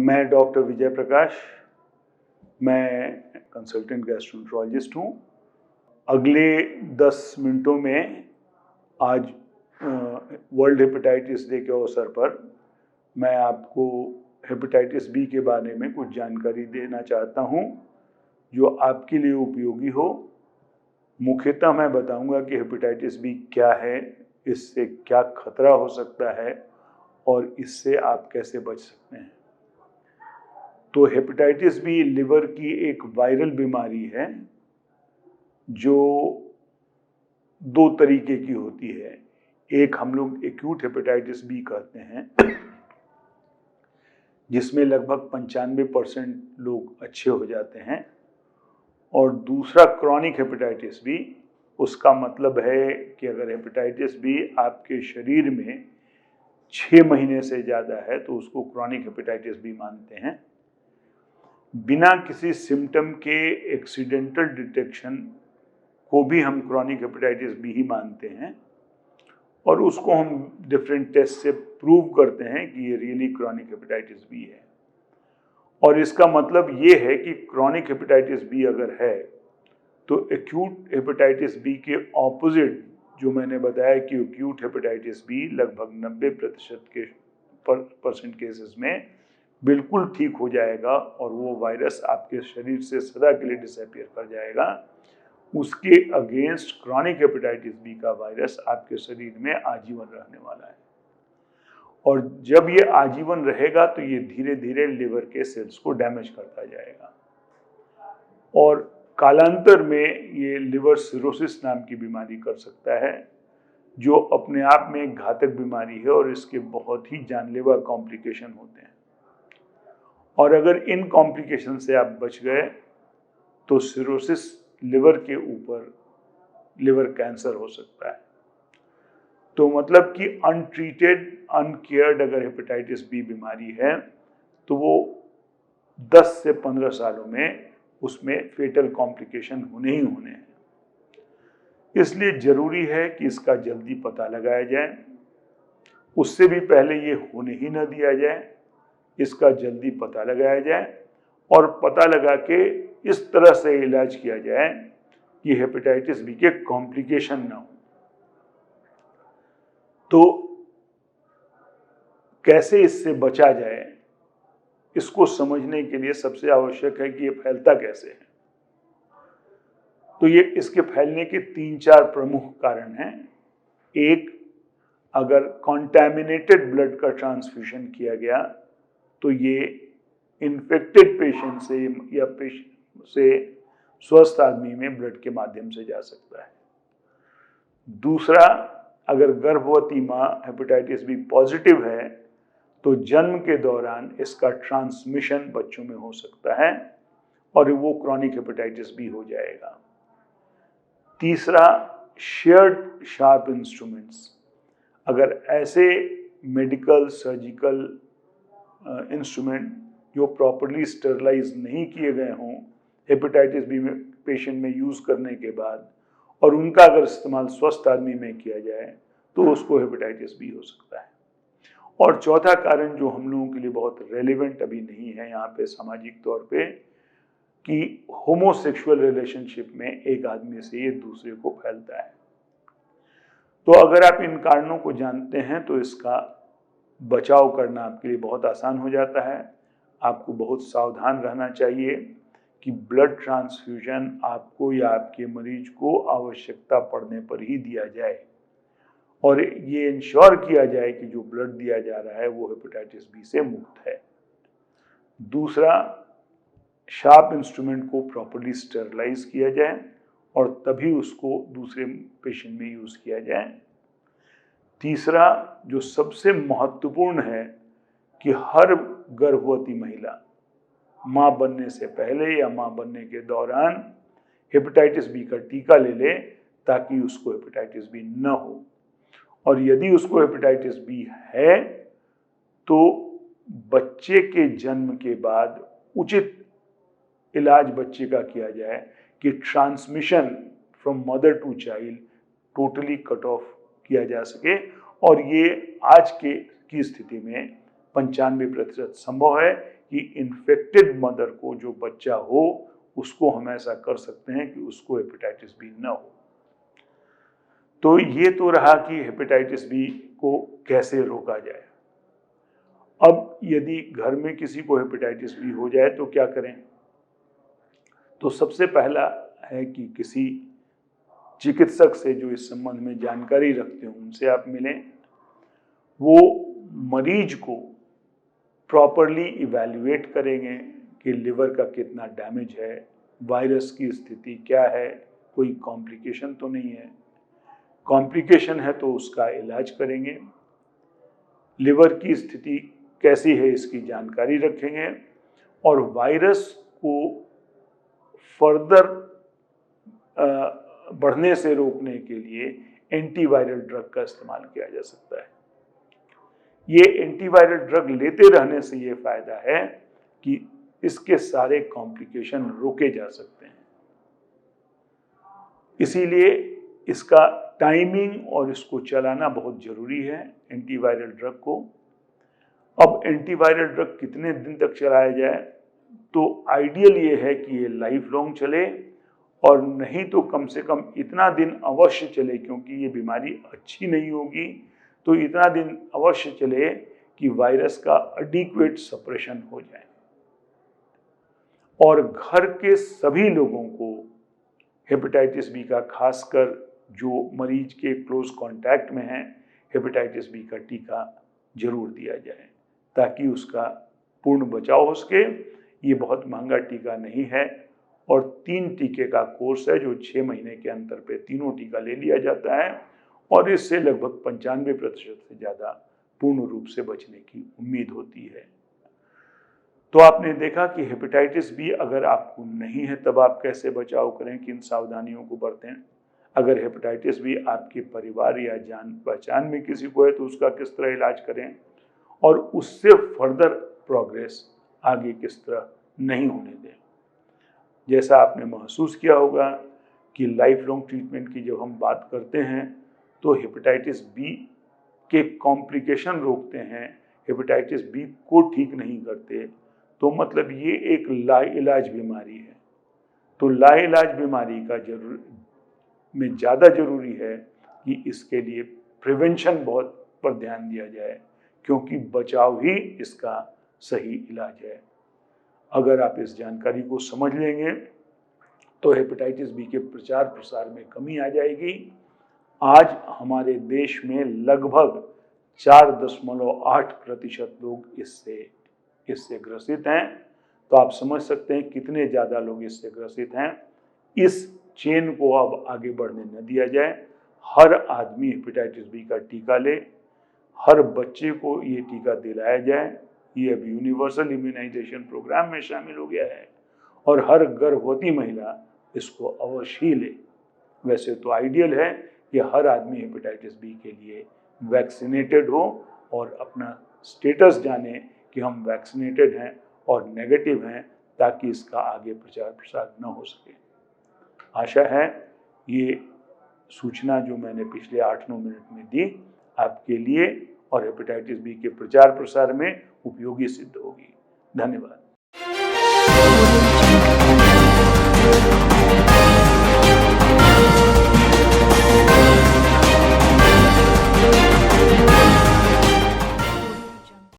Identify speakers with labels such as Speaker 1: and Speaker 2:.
Speaker 1: मैं डॉक्टर विजय प्रकाश, मैं consultant gastroenterologist हूँ। अगले 10 मिनटों में आज वर्ल्ड हेपेटाइटिस डे के अवसर पर मैं आपको हेपेटाइटिस बी के बारे में कुछ जानकारी देना चाहता हूँ जो आपके लिए उपयोगी हो। मुख्यतः मैं बताऊंगा कि हेपेटाइटिस बी क्या है, इससे क्या खतरा हो सकता है और इससे आप कैसे बच सकते हैं। तो हेपेटाइटिस बी लिवर की एक वायरल बीमारी है जो 2 तरीके की होती है। एक हम लोग एक्यूट हेपेटाइटिस बी कहते हैं, जिसमें लगभग 95% लोग अच्छे हो जाते हैं, और दूसरा क्रॉनिक हेपेटाइटिस बी। उसका मतलब है कि अगर हेपेटाइटिस बी आपके शरीर में 6 महीने से ज़्यादा है तो उसको क्रॉनिक हेपेटाइटिस बी मानते हैं। बिना किसी सिम्टम के एक्सीडेंटल डिटेक्शन को भी हम क्रॉनिक हेपेटाइटिस बी ही मानते हैं, और उसको हम डिफरेंट टेस्ट से प्रूव करते हैं कि ये रियली क्रॉनिक हेपेटाइटिस बी है। और इसका मतलब ये है कि क्रॉनिक हेपेटाइटिस बी अगर है तो एक्यूट हेपेटाइटिस बी के ऑपोजिट, जो मैंने बताया कि एक्यूट हेपेटाइटिस बी लगभग 90% केसेस में बिल्कुल ठीक हो जाएगा और वो वायरस आपके शरीर से सदा के लिए डिसअपीयर कर जाएगा। उसके अगेंस्ट क्रॉनिक हेपेटाइटिस बी का वायरस आपके शरीर में आजीवन रहने वाला है, और जब ये आजीवन रहेगा तो ये धीरे धीरे लिवर के सेल्स को डैमेज करता जाएगा, और कालांतर में ये लिवर सिरोसिस नाम की बीमारी कर सकता है, जो अपने आप में एक घातक बीमारी है और इसके बहुत ही जानलेवा कॉम्प्लिकेशन होते हैं। और अगर इन कॉम्प्लिकेशन से आप बच गए तो सिरोसिस लिवर के ऊपर लिवर कैंसर हो सकता है। तो मतलब कि अनट्रीटेड, अनकेयर्ड अगर हेपेटाइटिस बी बीमारी है तो वो 10 से 15 सालों में उसमें फेटल कॉम्प्लिकेशन होने ही होने हैं। इसलिए जरूरी है कि इसका जल्दी पता लगाया जाए, उससे भी पहले ये होने ही न दिया जाए। इसका जल्दी पता लगाया जाए और पता लगा के इस तरह से इलाज किया जाए कि हेपेटाइटिस बी के कॉम्प्लिकेशन ना हो। तो कैसे इससे बचा जाए, इसको समझने के लिए सबसे आवश्यक है कि ये फैलता कैसे है। तो ये इसके फैलने के 3-4 प्रमुख कारण हैं। एक, अगर कॉन्टैमिनेटेड ब्लड का ट्रांसफ्यूजन किया गया तो ये इन्फेक्टेड पेशेंट से या पेशेंट से स्वस्थ आदमी में ब्लड के माध्यम से जा सकता है। दूसरा, अगर गर्भवती माँ हेपेटाइटिस बी पॉजिटिव है तो जन्म के दौरान इसका ट्रांसमिशन बच्चों में हो सकता है और वो क्रॉनिक हेपेटाइटिस बी हो जाएगा। तीसरा, शेयर्ड शार्प इंस्ट्रूमेंट्स। अगर ऐसे मेडिकल सर्जिकल इंस्ट्रूमेंट जो प्रॉपर्ली स्टरलाइज नहीं किए गए हों हेपेटाइटिस बी में पेशेंट में यूज़ करने के बाद, और उनका अगर इस्तेमाल स्वस्थ आदमी में किया जाए तो उसको हेपेटाइटिस बी हो सकता है। और चौथा कारण जो हम लोगों के लिए बहुत रेलेवेंट अभी नहीं है यहाँ पे सामाजिक तौर पे, कि होमोसेक्सुअल रिलेशनशिप में एक आदमी से ये दूसरे को फैलता है। तो अगर आप इन कारणों को जानते हैं तो इसका बचाव करना आपके लिए बहुत आसान हो जाता है। आपको बहुत सावधान रहना चाहिए कि ब्लड ट्रांसफ्यूजन आपको या आपके मरीज को आवश्यकता पड़ने पर ही दिया जाए, और ये इंश्योर किया जाए कि जो ब्लड दिया जा रहा है वो हेपेटाइटिस बी से मुक्त है। दूसरा, शार्प इंस्ट्रूमेंट को प्रॉपर्ली स्टरलाइज किया जाए और तभी उसको दूसरे पेशेंट में यूज़ किया जाए। तीसरा, जो सबसे महत्वपूर्ण है, कि हर गर्भवती महिला माँ बनने से पहले या माँ बनने के दौरान हेपेटाइटिस बी का टीका ले ले ताकि उसको हेपेटाइटिस बी न हो। और यदि उसको हेपेटाइटिस बी है तो बच्चे के जन्म के बाद उचित इलाज बच्चे का किया जाए कि transmission from mother to child totally cut off किया जा सके, और ये आज की स्थिति में 95% संभव है। कि इन्फेक्टेड मदर को, जो बच्चा हो, उसको हम ऐसा कर सकते हैं कि उसको हेपेटाइटिस बी न हो। तो ये तो रहा कि हेपेटाइटिस बी को कैसे रोका जाए। अब यदि घर में किसी को हेपेटाइटिस बी हो जाए तो क्या करें? तो सबसे पहला है कि किसी चिकित्सक से जो इस संबंध में जानकारी रखते हो उनसे आप मिलें। वो मरीज को प्रॉपरली इवैल्यूएट करेंगे कि लिवर का कितना डैमेज है, वायरस की स्थिति क्या है, कोई कॉम्प्लिकेशन तो नहीं है। कॉम्प्लिकेशन है तो उसका इलाज करेंगे। लिवर की स्थिति कैसी है इसकी जानकारी रखेंगे और वायरस को फर्दर बढ़ने से रोकने के लिए एंटीवायरल ड्रग का इस्तेमाल किया जा सकता है। ये एंटीवायरल ड्रग लेते रहने से ये फायदा है कि इसके सारे कॉम्प्लिकेशन रोके जा सकते हैं। इसीलिए इसका टाइमिंग और इसको चलाना बहुत जरूरी है, एंटीवायरल ड्रग को। अब एंटीवायरल ड्रग कितने दिन तक चलाया जाए? तो आइडियल ये है कि ये लाइफ लॉन्ग चले, और नहीं तो कम से कम इतना दिन अवश्य चले, क्योंकि ये बीमारी अच्छी नहीं होगी, तो इतना दिन अवश्य चले कि वायरस का एडिक्वेट सप्रेशन हो जाए। और घर के सभी लोगों को हेपेटाइटिस बी का, खासकर जो मरीज के क्लोज कांटेक्ट में हैं, हेपेटाइटिस बी का टीका जरूर दिया जाए ताकि उसका पूर्ण बचाव हो सके। ये बहुत महंगा टीका नहीं है और 3 टीके का कोर्स है जो 6 महीने के अंतर पे तीनों टीका ले लिया जाता है और इससे लगभग 95% से ज़्यादा पूर्ण रूप से बचने की उम्मीद होती है। तो आपने देखा कि हेपेटाइटिस बी अगर आपको नहीं है तब आप कैसे बचाव करें, किन सावधानियों को बरतें। अगर हेपेटाइटिस बी आपके परिवार या जान पहचान में किसी को है तो उसका किस तरह इलाज करें और उससे फर्दर प्रोग्रेस आगे किस तरह नहीं होने दें। जैसा आपने महसूस किया होगा कि लाइफ लॉन्ग ट्रीटमेंट की जब हम बात करते हैं तो हेपेटाइटिस बी के कॉम्प्लिकेशन रोकते हैं, हेपेटाइटिस बी को ठीक नहीं करते, तो मतलब ये एक लाइलाज बीमारी है। तो लाइलाज बीमारी का में ज़्यादा जरूरी है कि इसके लिए प्रिवेंशन बहुत पर ध्यान दिया जाए, क्योंकि बचाव ही इसका सही इलाज है। अगर आप इस जानकारी को समझ लेंगे तो हेपेटाइटिस बी के प्रचार प्रसार में कमी आ जाएगी। आज हमारे देश में लगभग 4.8% लोग इससे ग्रसित हैं, तो आप समझ सकते हैं कितने ज़्यादा लोग इससे ग्रसित हैं। इस चेन को अब आगे बढ़ने न दिया जाए। हर आदमी हेपेटाइटिस बी का टीका ले, हर बच्चे को ये टीका दिलाया जाए। ये अब यूनिवर्सल इम्यूनाइजेशन प्रोग्राम में शामिल हो गया है और हर गर्भवती महिला इसको अवश्य ले। वैसे तो आइडियल है कि हर आदमी हेपेटाइटिस बी के लिए वैक्सीनेटेड हो और अपना स्टेटस जाने कि हम वैक्सीनेटेड हैं और नेगेटिव हैं, ताकि इसका आगे प्रचार प्रसार न हो सके। आशा है ये सूचना जो मैंने पिछले 8-9 मिनट में दी आपके लिए और हेपेटाइटिस बी के प्रचार प्रसार में उपयोगी सिद्ध होगी। धन्यवाद।